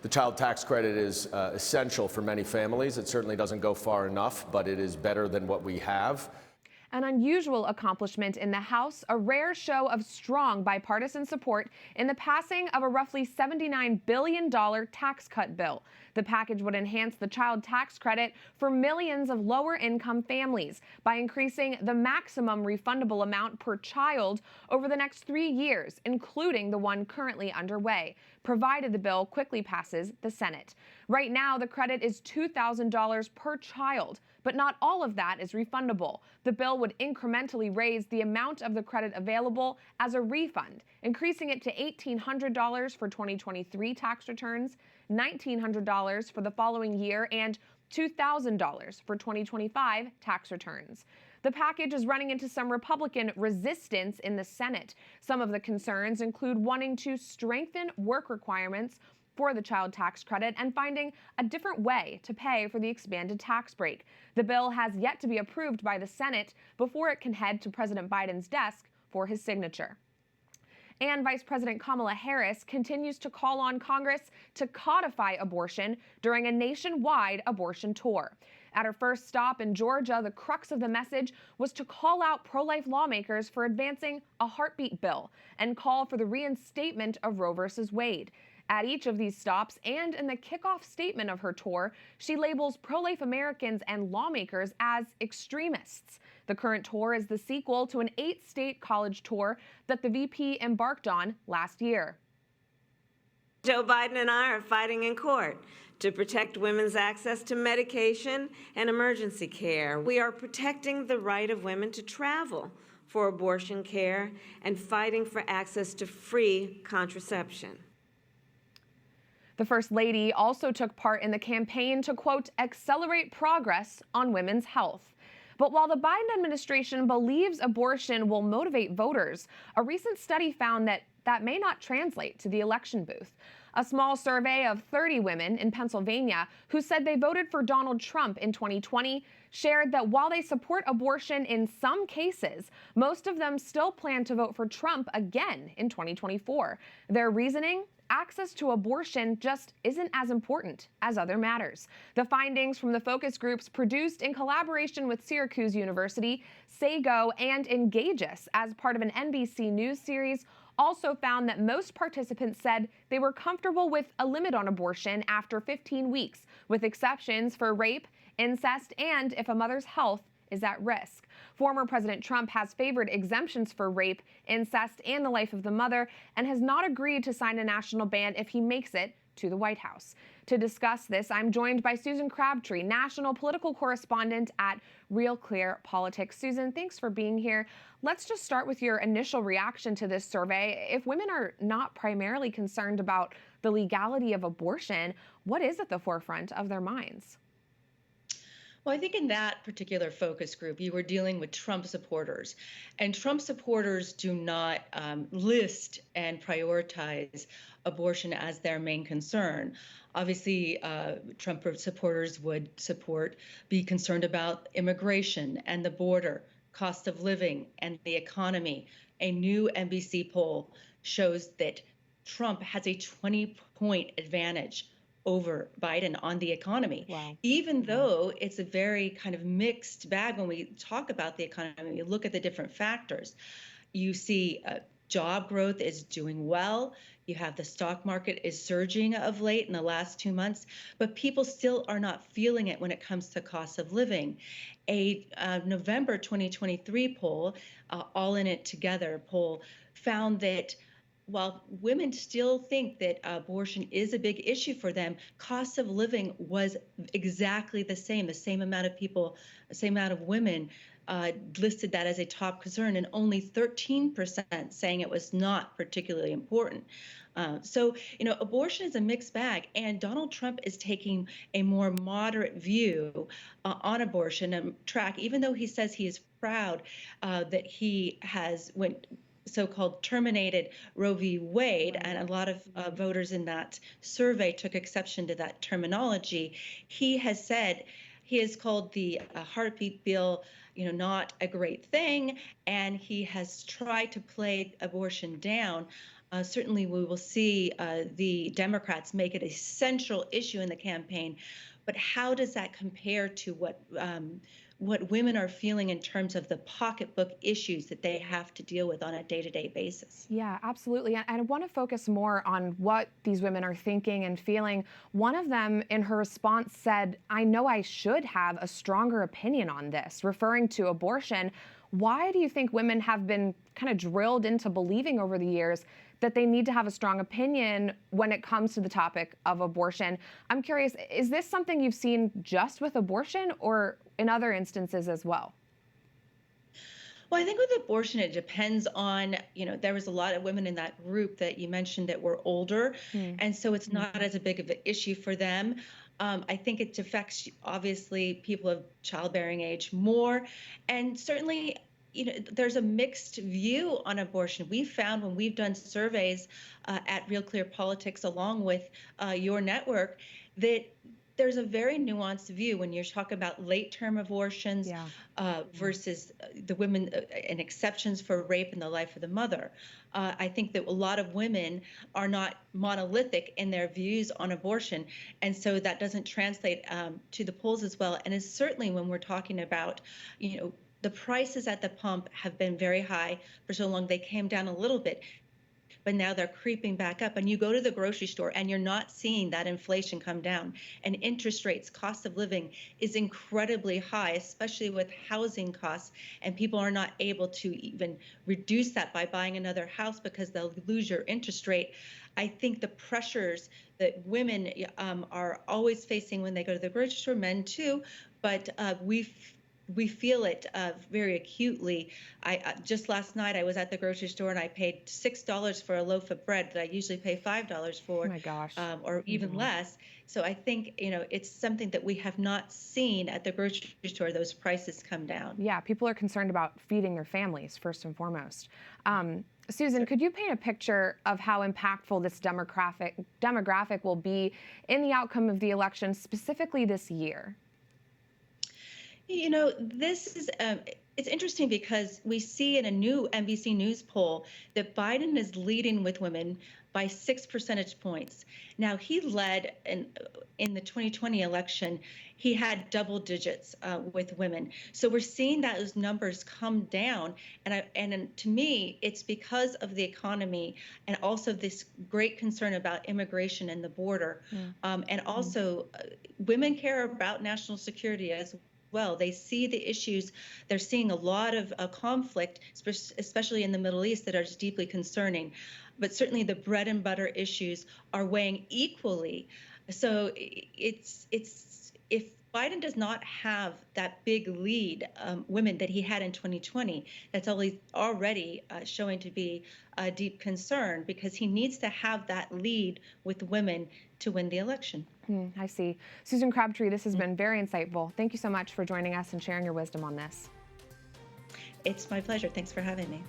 The child tax credit is essential for many families. It certainly doesn't go far enough, but it is better than what we have. An unusual accomplishment in the House, a rare show of strong bipartisan support in the passing of a roughly $79 billion tax cut bill. The package would enhance the child tax credit for millions of lower-income families by increasing the maximum refundable amount per child over the next 3 years, including the one currently underway, provided the bill quickly passes the Senate. Right now, the credit is $2,000 per child, but not all of that is refundable. The bill would incrementally raise the amount of the credit available as a refund, increasing it to $1,800 for 2023 tax returns, $1,900 for the following year, and $2,000 for 2025 tax returns. The package is running into some Republican resistance in the Senate. Some of the concerns include wanting to strengthen work requirements for the child tax credit and finding a different way to pay for the expanded tax break. The bill has yet to be approved by the Senate before it can head to President Biden's desk for his signature. And Vice President Kamala Harris continues to call on Congress to codify abortion during a nationwide abortion tour. At her first stop in Georgia, the crux of the message was to call out pro-life lawmakers for advancing a heartbeat bill and call for the reinstatement of Roe v. Wade. At each of these stops and in the kickoff statement of her tour, she labels pro-life Americans and lawmakers as extremists. The current tour is the sequel to an 8-state college tour that the VP embarked on last year. Joe Biden and I are fighting in court to protect women's access to medication and emergency care. We are protecting the right of women to travel for abortion care and fighting for access to free contraception. The First Lady also took part in the campaign to, quote, accelerate progress on women's health. But while the Biden administration believes abortion will motivate voters, a recent study found that may not translate to the election booth. A small survey of 30 women in Pennsylvania who said they voted for Donald Trump in 2020 shared that while they support abortion in some cases, most of them still plan to vote for Trump again in 2024. Their reasoning? Access to abortion just isn't as important as other matters. The findings from the focus groups produced in collaboration with Syracuse University, SAGO, and Engageus as part of an NBC News series also found that most participants said they were comfortable with a limit on abortion after 15 weeks, with exceptions for rape, incest, and if a mother's health is at risk. Former President Trump has favored exemptions for rape, incest, and the life of the mother, and has not agreed to sign a national ban if he makes it to the White House. To discuss this, I'm joined by Susan Crabtree, national political correspondent at Real Clear Politics. Susan, thanks for being here. Let's just start with your initial reaction to this survey. If women are not primarily concerned about the legality of abortion, what is at the forefront of their minds? Well, I think in that particular focus group, you were dealing with Trump supporters, and Trump supporters do not list and prioritize abortion as their main concern. Obviously, Trump supporters would be concerned about immigration and the border, cost of living, and the economy. A new NBC poll shows that Trump has a 20-point advantage over Biden on the economy. Wow. Even though it's a very kind of mixed bag when we talk about the economy, you look at the different factors. You see job growth is doing well. You have the stock market is surging of late in the last 2 months, but people still are not feeling it when it comes to cost of living. A November 2023 poll, All in It Together poll, found that while women still think that abortion is a big issue for them, cost of living was exactly the same amount of people, the same amount of women listed that as a top concern, and only 13% saying it was not particularly important. So, abortion is a mixed bag, and Donald Trump is taking a more moderate view on abortion and track, even though he says he is proud that he has so-called terminated Roe v. Wade, and a lot of voters in that survey took exception to that terminology. He has said he has called the heartbeat bill, not a great thing, and he has tried to play abortion down. Certainly, we will see the Democrats make it a central issue in the campaign. But how does that compare to what women are feeling in terms of the pocketbook issues that they have to deal with on a day-to-day basis? Yeah, absolutely. And I want to focus more on what these women are thinking and feeling. One of them, in her response, said, "I know I should have a stronger opinion on this," referring to abortion. Why do you think women have been kind of drilled into believing over the years that they need to have a strong opinion when it comes to the topic of abortion? I'm curious, is this something you've seen just with abortion or in other instances as well? Well, I think with abortion, it depends on, there was a lot of women in that group that you mentioned that were older. And so it's not as a big of an issue for them. I think it affects, obviously, people of childbearing age more. And certainly, there's a mixed view on abortion. We've found when we've done surveys at Real Clear Politics, along with your network, that there's a very nuanced view when you're talking about late-term abortions versus the women and exceptions for rape in the life of the mother. I think that a lot of women are not monolithic in their views on abortion, and so that doesn't translate to the polls as well. And it's certainly when we're talking about, the prices at the pump have been very high for so long. They came down a little bit, but now they're creeping back up. And you go to the grocery store and you're not seeing that inflation come down. And interest rates, cost of living is incredibly high, especially with housing costs. And people are not able to even reduce that by buying another house because they'll lose your interest rate. I think the pressures that women are always facing when they go to the grocery store, men too, but we feel it very acutely. Just last night, I was at the grocery store and I paid $6 for a loaf of bread that I usually pay $5 for. Oh my gosh. Or even less. So I think, it's something that we have not seen at the grocery store, those prices come down. Yeah, people are concerned about feeding their families first and foremost. Susan, could you paint a picture of how impactful this demographic will be in the outcome of the election, specifically this year? This is it's interesting because we see in a new NBC News poll that Biden is leading with women by 6 percentage points. Now, he led in the 2020 election. He had double digits with women. So we're seeing those numbers come down. And to me, it's because of the economy and also this great concern about immigration and the border. And also, women care about national security as well. They see the issues. They're seeing a lot of conflict, especially in the Middle East, that are just deeply concerning. But certainly the bread and butter issues are weighing equally. So it's if Biden does not have that big lead, women that he had in 2020, that's already showing to be a deep concern because he needs to have that lead with women to win the election. I see. Susan Crabtree, this has been very insightful. Thank you so much for joining us and sharing your wisdom on this. It's my pleasure. Thanks for having me.